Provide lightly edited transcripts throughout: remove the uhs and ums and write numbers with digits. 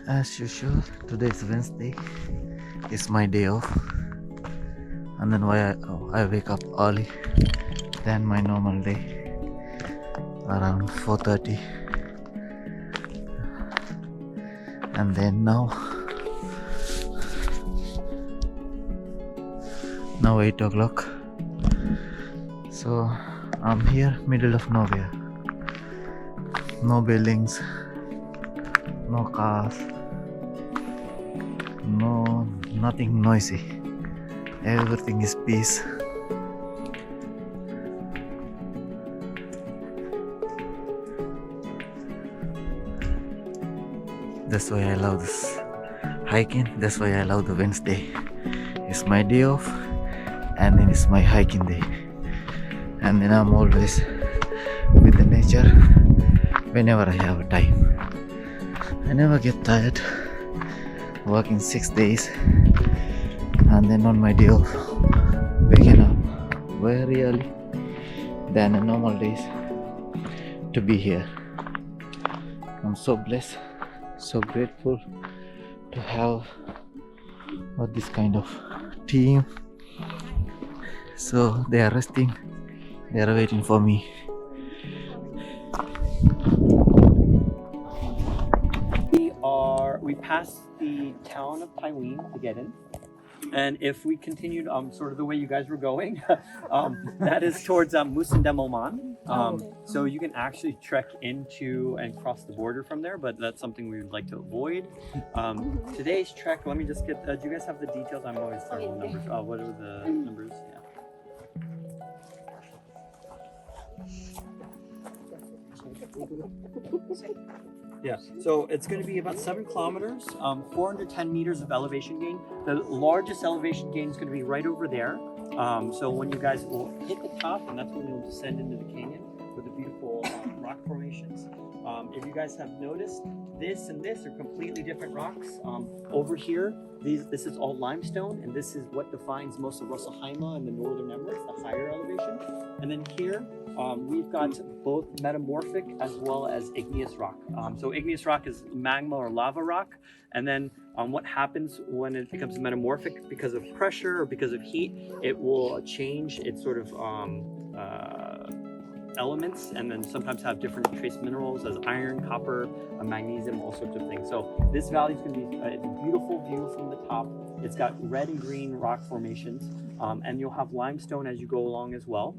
As usual, today is Wednesday. It's my day off, and then I wake up early than my normal day, around 4:30, and then now 8 o'clock. So I'm here, middle of nowhere. No buildings, no cars, nothing noisy. Everything is peace. That's why I love this hiking. That's why I love the Wednesday. It's my day off, and then it's my hiking day. And then I'm always with the nature whenever I have time. I never get tired working 6 days, and then on my day off waking up very early than a normal days to be here. I'm so blessed, so grateful to have this kind of team. So they are resting, they are waiting for me. We passed the town of Taiwan to get in, and if we continued sort of the way you guys were going, that is towards Musindemoman. So you can actually trek into and cross the border from there, but that's something we would like to avoid. Today's trek, let me just get, do you guys have the details? I'm always terrible with numbers. What are the numbers? Yeah, so it's going to be about 7 kilometers, 410 meters of elevation gain. The largest elevation gain is going to be right over there. So when you guys will hit the top, and that's when you'll descend into the canyon with the beautiful rock formations. If you guys have noticed, this and this are completely different rocks. Over here, this is all limestone, and this is what defines most of Russellheima and the northern Emirates, the higher elevation. And then here, we've got both metamorphic as well as igneous rock. So igneous rock is magma or lava rock, and then what happens when it becomes metamorphic, because of pressure or because of heat, it will change its sort of elements, and then sometimes have different trace minerals as iron, copper, magnesium, all sorts of things. So this valley is going to be it's a beautiful view from the top. It's got red and green rock formations, and you'll have limestone as you go along as well.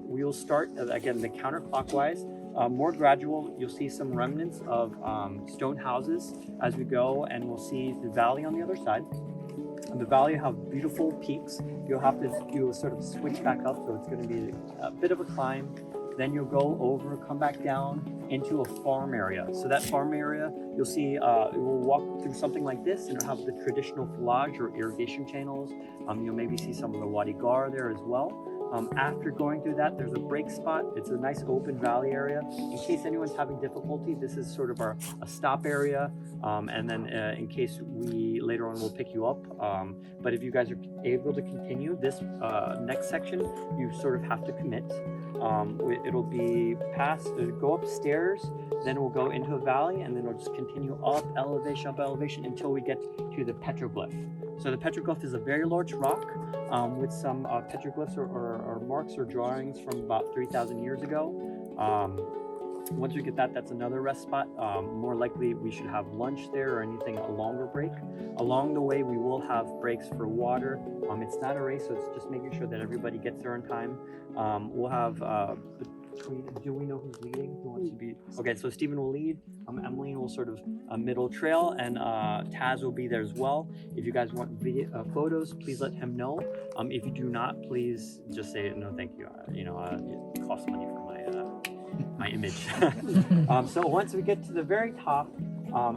We will start again the counterclockwise, more gradual. You'll see some remnants of stone houses as we go, and we'll see the valley on the other side. And the valley will have beautiful peaks. You'll have to do a sort of switch back up, so it's going to be a bit of a climb. Then you'll go over, come back down into a farm area. So that farm area, you'll see, we'll walk through something like this, and it'll have the traditional flage or irrigation channels. You'll maybe see some of the Wadi Gar there as well. After going through that, there's a break spot. It's a nice open valley area. In case anyone's having difficulty, this is sort of a stop area. And then in case we later on will pick you up. But if you guys are able to continue this next section, you sort of have to commit. It'll be go upstairs, then we'll go into a valley, and then we'll just continue up elevation until we get to the petroglyph. So the petroglyph is a very large rock with some petroglyphs or marks or drawings from about 3,000 years ago. Once we get that, that's another rest spot. More likely we should have lunch there or anything, a longer break. Along the way, we will have breaks for water. It's not a race, so it's just making sure that everybody gets there on time. We'll have, do we know who's leading? Who wants to be? Okay, so Stephen will lead. Emily will sort of middle trail, and Taz will be there as well. If you guys want photos, please let him know. If you do not, please just say no, thank you. It costs money for my image. So once we get to the very top,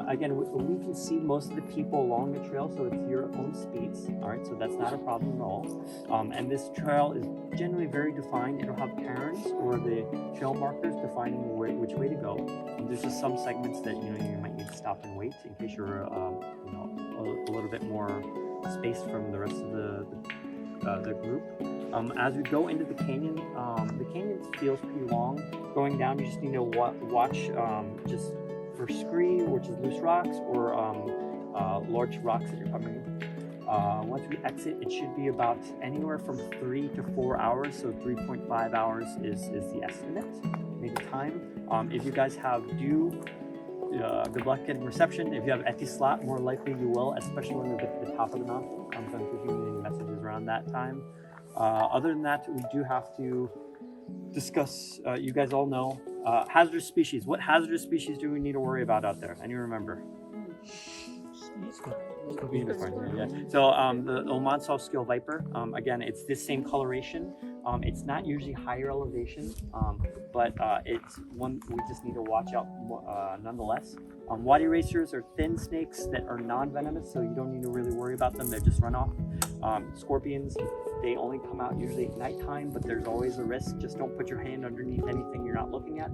again, we can see most of the people along the trail, so it's your own speeds. All right, so that's not a problem at all. And this trail is generally very defined. It'll have cairns or the trail markers defining which way to go. And there's just some segments that you might need to stop and wait in case you're a little bit more spaced from the rest of the group. As we go into the canyon feels pretty long. Going down, you just need to watch just for scree, which is loose rocks, or large rocks that you're coming in. Once we exit, it should be about anywhere from 3 to 4 hours. So 3.5 hours is the estimate, maybe time. If you guys have good luck getting reception. If you have etisalat, more likely you will, especially when you're at the top of the mountain. So I'm getting messages around that time. Other than that, we do have to discuss, you guys all know, hazardous species. What hazardous species do we need to worry about out there? Anyone remember? Unicorns, yeah. So the Oman soft scale viper, again, it's this same coloration. It's not usually higher elevation, but it's one we just need to watch out nonetheless. Wadi racers are thin snakes that are non-venomous, so you don't need to really worry about them. They just run off. Scorpions, they only come out usually at nighttime, but there's always a risk. Just don't put your hand underneath anything you're not looking at.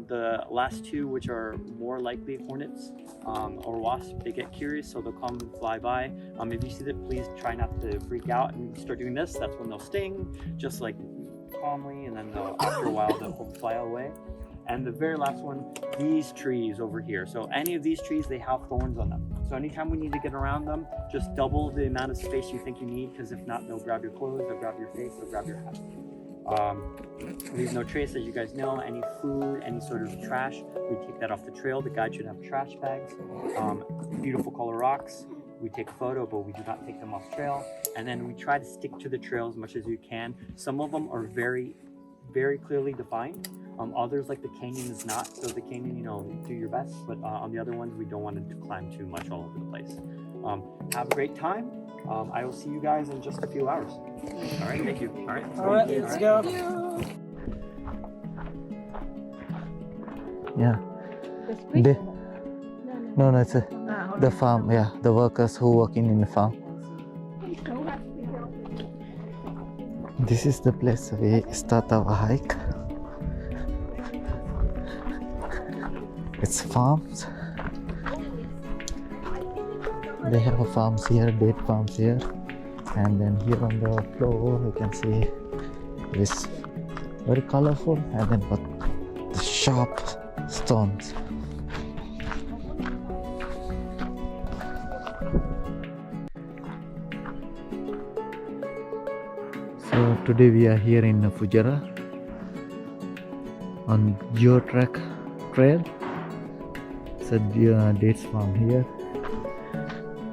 The last two, which are more likely hornets or wasps, they get curious, so they'll come and fly by. If you see them, please try not to freak out and start doing this. That's when they'll sting, just like calmly, and then after a while they'll fly away. And the very last one, these trees over here. So any of these trees, they have thorns on them. So anytime we need to get around them, just double the amount of space you think you need, because if not, they'll grab your clothes, they'll grab your face, they'll grab your hat. Leave no trace, as you guys know. Any food, any sort of trash, we take that off the trail. The guide should have trash bags. Beautiful color rocks, we take a photo, but we do not take them off trail. And then we try to stick to the trail as much as you can. Some of them are very, very clearly defined. Others, like the canyon, is not. So the canyon, you know, do your best, but on the other ones, we don't want to climb too much all over the place. Have a great time. I will see you guys in just a few hours. All right, thank you. All right, let's go. Yeah. No, it's the farm. Yeah, the workers who working in the farm. This is the place we start our hike. It's farms. They have farms here, date farms here, and then here on the floor you can see this very colorful, and then but the sharp stones. So today we are here in Fujairah on Geotrek trail. It's a dates farm here,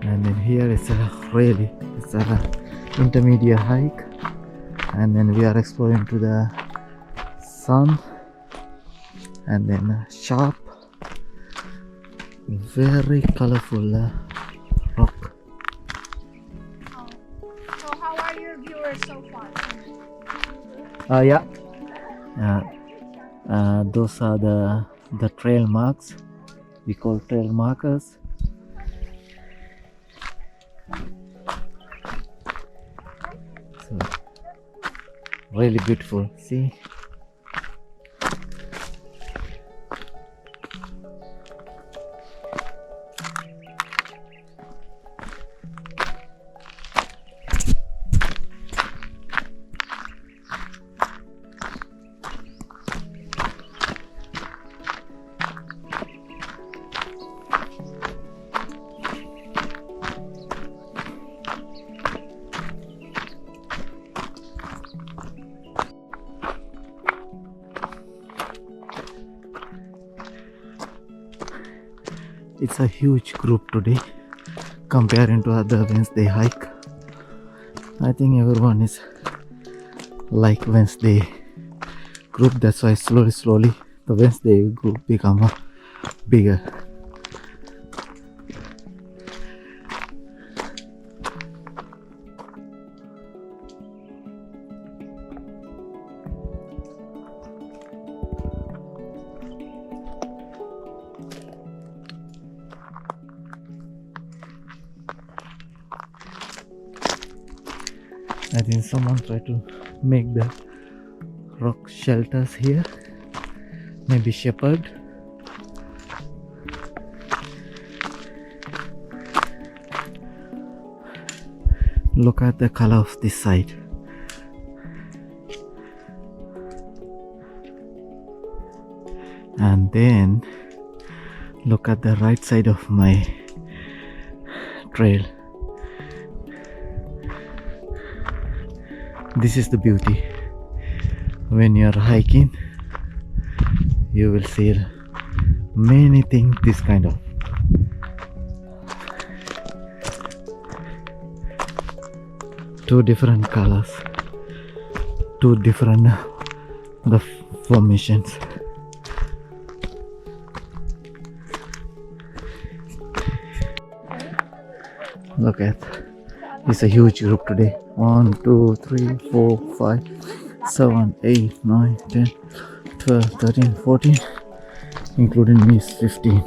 and then here it's a intermediate hike, and then we are exploring to the sun, and then sharp, very colorful rock. So how are your viewers so far? Yeah. Those are the trail marks. We call trail markers. So really beautiful. See. It's a huge group today comparing to other Wednesday hike. I think everyone is like Wednesday group, that's why slowly the Wednesday group become bigger. I think someone tried to make the rock shelters here, maybe shepherd. Look at the color of this side. And then Look at the right side of my trail. This is the beauty. When you're hiking, you will see many things this kind of. Two different colors, two different the formations. Look at, it's a huge group today. 1, 2, 3, 4, 5, 7, 8, 9, 10, 12, 13, 14, including me is 15.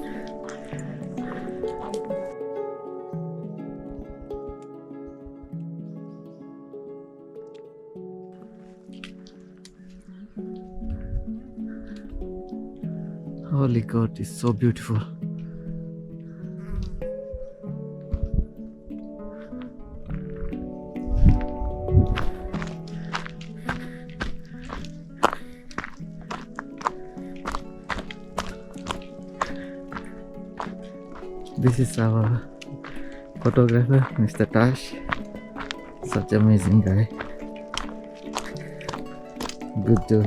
Holy God, it's so beautiful. This is our photographer, Mr. Tash. Such amazing guy. Good job.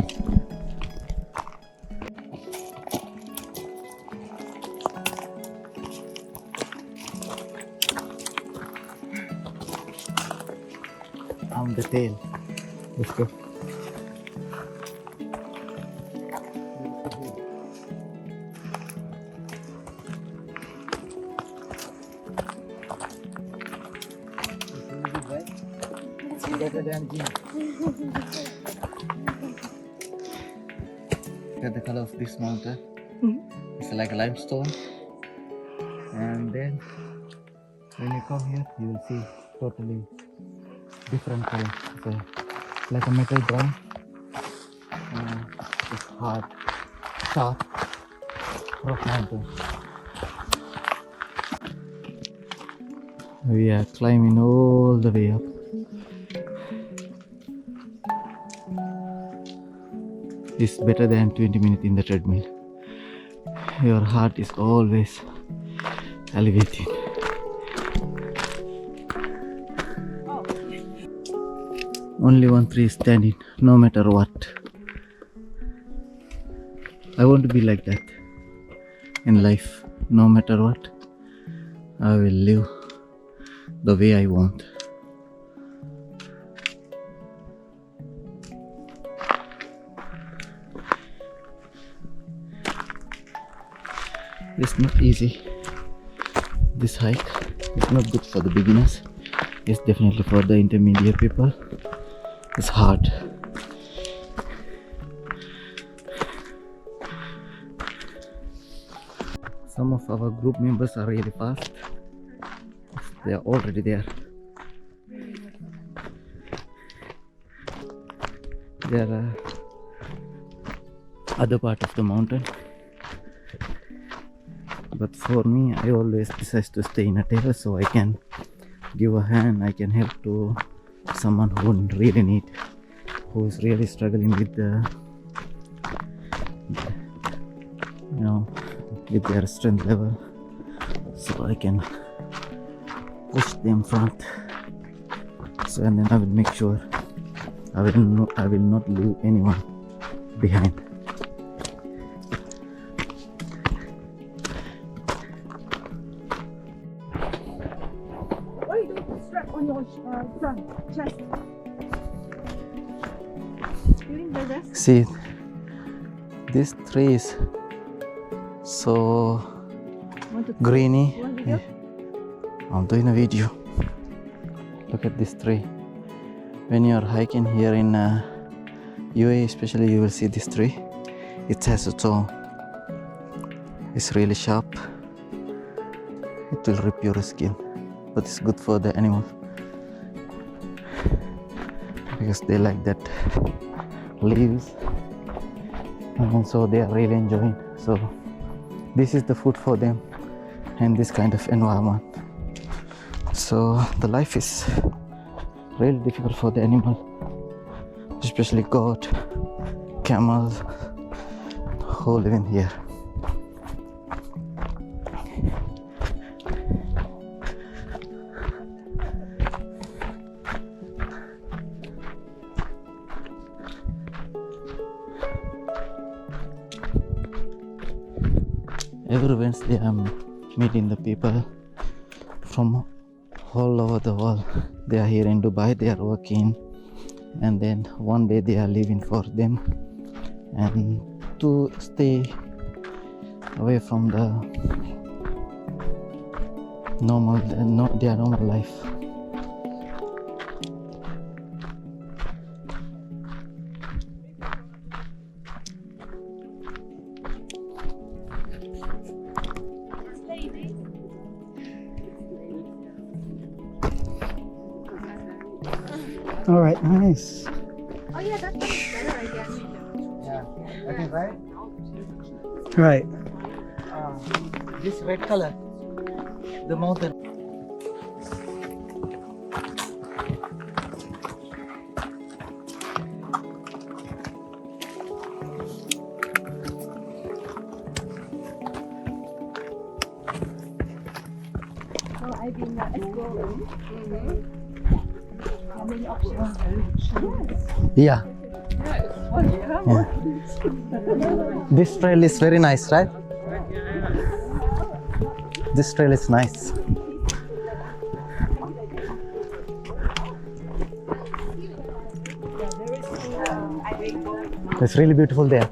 I'm the tail. Let's go. Better than Jim. Look at the color of this mountain. It's like a limestone. And then when you come here, you will see totally different color. It's like a metal brown. It's hard, sharp, rock mountain. We are climbing all the way up. It's better than 20 minutes in the treadmill. Your heart is always elevating. Only one tree is standing, no matter what. I want to be like that in life. No matter what, I will live the way I want. It's not easy. This hike is not good for the beginners. It's definitely for the intermediate people. It's hard. Some of our group members are really fast. They are already there. There are other part of the mountain. But for me, I always decide to stay in a terrace so I can give a hand. I can help to someone who really need, who is really struggling with the, with their strength level. So I can push them front. So and then I will make sure I will not leave anyone behind. Why don't you strap on your front chest? During the rest. See, this tree is so greeny. Yeah. I'm doing a video. Look at this tree. When you are hiking here in UAE especially, you will see this tree. It has a thorn. It's really sharp. It will rip your skin, but it's good for the animals because they like that leaves, and so they are really enjoying. So this is the food for them in this kind of environment. So the life is really difficult for the animal, especially goat, camels who live in here. every Wednesday I'm meeting the people from all over the world. They are here in Dubai, they are working, and then one day they are leaving for them, and to stay away from the their normal life. All right, nice. Oh yeah, that looks better, I guess. Yeah, okay, right? Right. This red color, the mountain. So I've been exploring. How many options? Yeah. Yeah. This trail is very nice, right? This trail is nice. It's really beautiful there.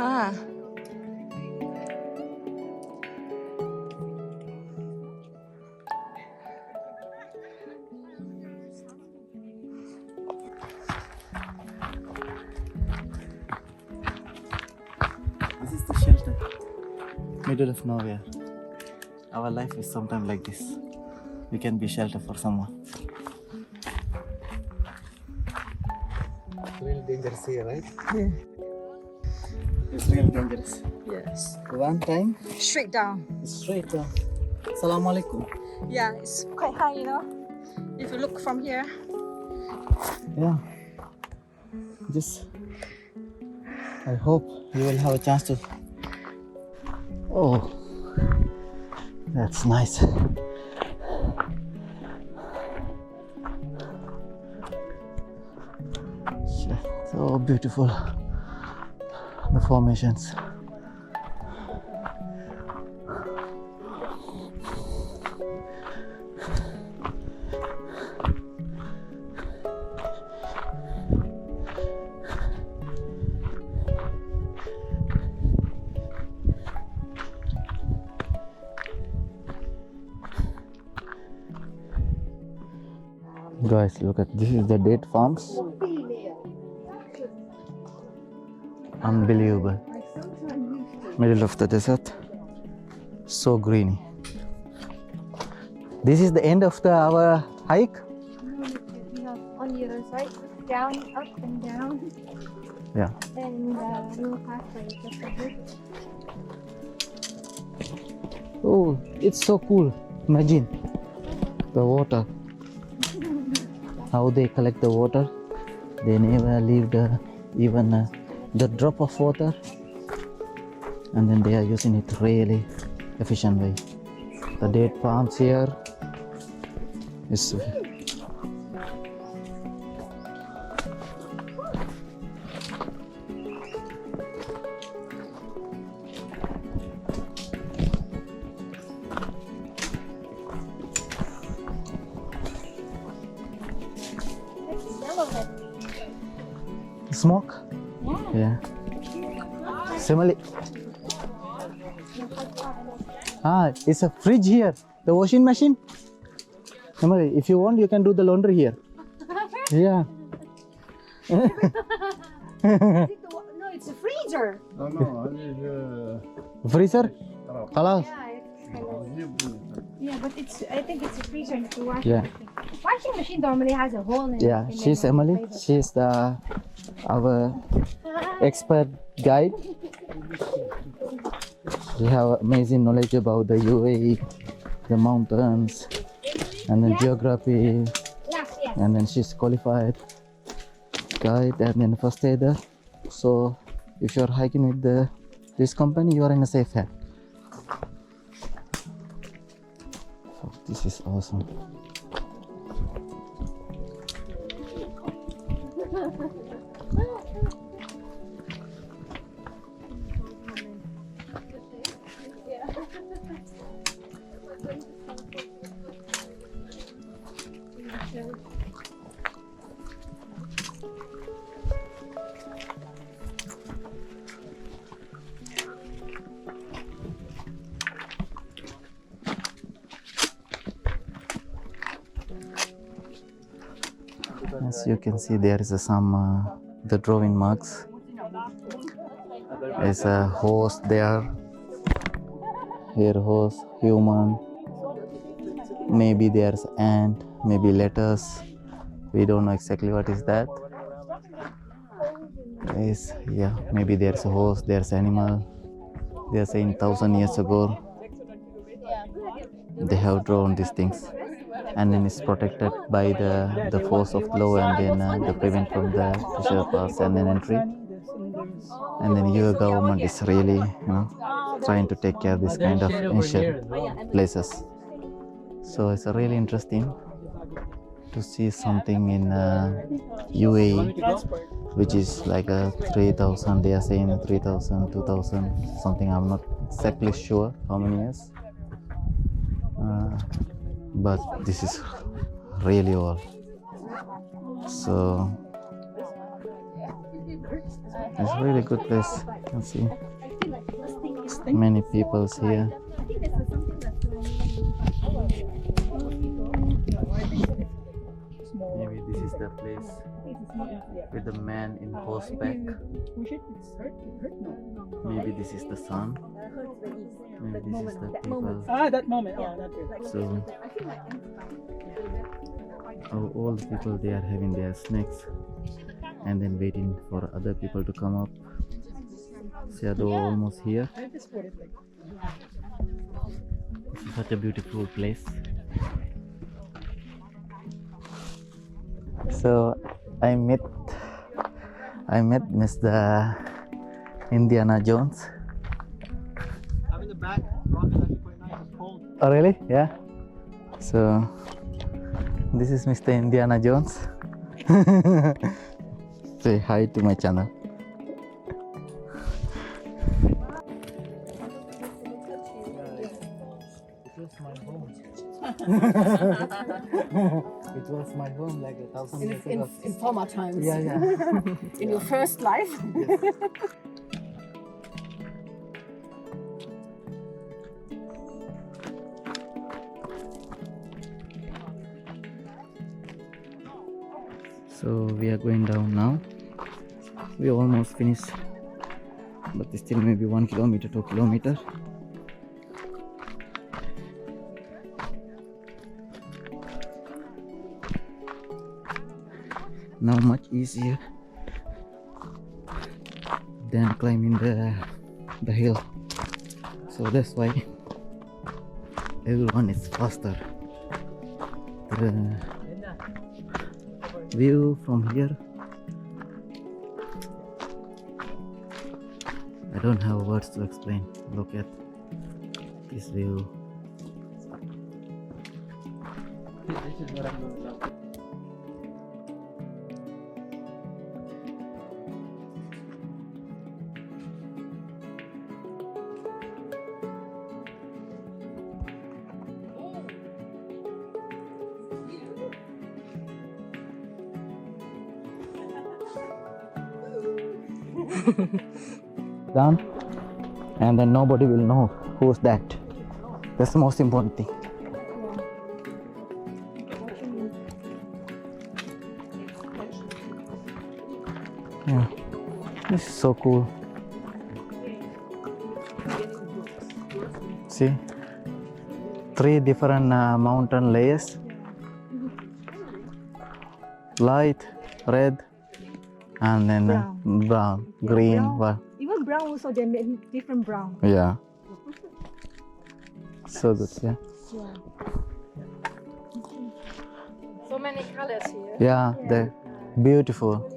Ah. This is the shelter, middle of nowhere. Our life is sometimes like this. We can be shelter for someone. Really dangerous here, right? Yeah. It's really dangerous. Yes. One time, Straight down. straight down. Assalamu alaikum. Yeah, it's quite high, you know. If you look from here. Yeah. Just, I hope you will have a chance to. Oh, that's nice. So beautiful. The formations. Guys, look at this. Is the date farms. Unbelievable. Middle of the desert. So greeny. This is the end of our hike. On the other side, down, up and down. Yeah. And little pathway just a bit. Oh, it's so cool. Imagine the water. How they collect the water. They never leave even the drop of water, and then they are using it really efficient way. The date palms here is smoke? Yeah. Yeah. Simile. Ah, it's a fridge here. The washing machine. Simile, if you want, you can do the laundry here. Yeah. Is it no, it's a freezer. No, this Freezer? Halal. Yeah, but I think it's a freezer to wash Yeah. everything. Washing machine normally has a hole in it. Yeah, she's Emily. She's our expert guide. We have amazing knowledge about the UAE, the mountains, and then geography. Yes. And then she's qualified guide and then first aider. So if you're hiking with this company, you are in a safe hand. So this is awesome. As you can see, there is some the drawing marks. There's a horse there. Here horse, human. Maybe there's ant, maybe letters. We don't know exactly what is that. Yeah, maybe there's a horse, there's animal. They're saying 1,000 years ago they have drawn these things, and then it's protected by the force of law, and then the prevent from the trespass and then entry. And then your government is really, trying to take care of this kind of ancient places. So it's really interesting to see something in UAE, which is like a 3,000. They are saying 3,000, 2,000, something. I'm not exactly sure how many years. But this is really old. So it's a really good place. You can see many people's here. Maybe this is the place with the man in horseback. Maybe this is the sun. Maybe this is the people. That moment. Yeah, that's it. So all the people, they are having their snacks and then waiting for other people to come up. See, they're almost here. This is such a beautiful place. So I met Mr. Indiana Jones. I'm in the back. Rock is actually quite nice. It's cold. Oh really? Yeah. So this is Mr. Indiana Jones. Say hi to my channel. It was my home. It was my home like 1,000 years ago. In former times. Yeah. In your first life. Yes. So we are going down now. We almost finished, but still maybe 1 kilometer, 2 kilometers. Now much easier than climbing the hill. So that's why everyone is faster. The view from here, I don't have words to explain. Look at this view. This is what I'm doing now. Down, and then nobody will know who's that. That's the most important thing. Yeah, this is so cool. See, 3 different mountain layers: light, red, and then brown, green. Brown. Even brown also, they made different brown. Yeah. So good, yeah. So many colors here. Yeah, they're beautiful.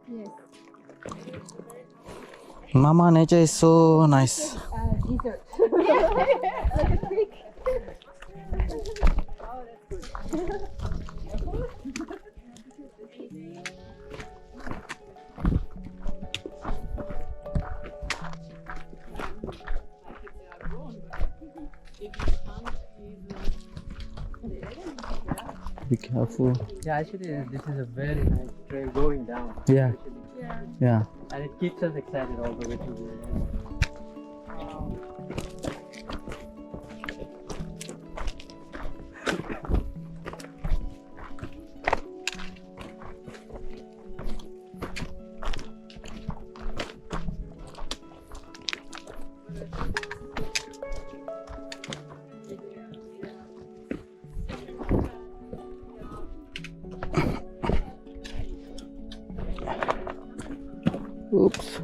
Yes. Mama, nature is so nice. Desert. Like a creek. Be careful. Yeah, actually, this is a very nice trail going down. Yeah, Yeah. yeah. And it keeps us excited all the way to the end. Oops.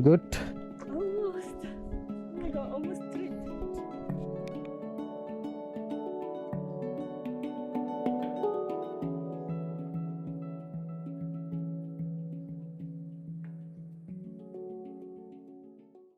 Good.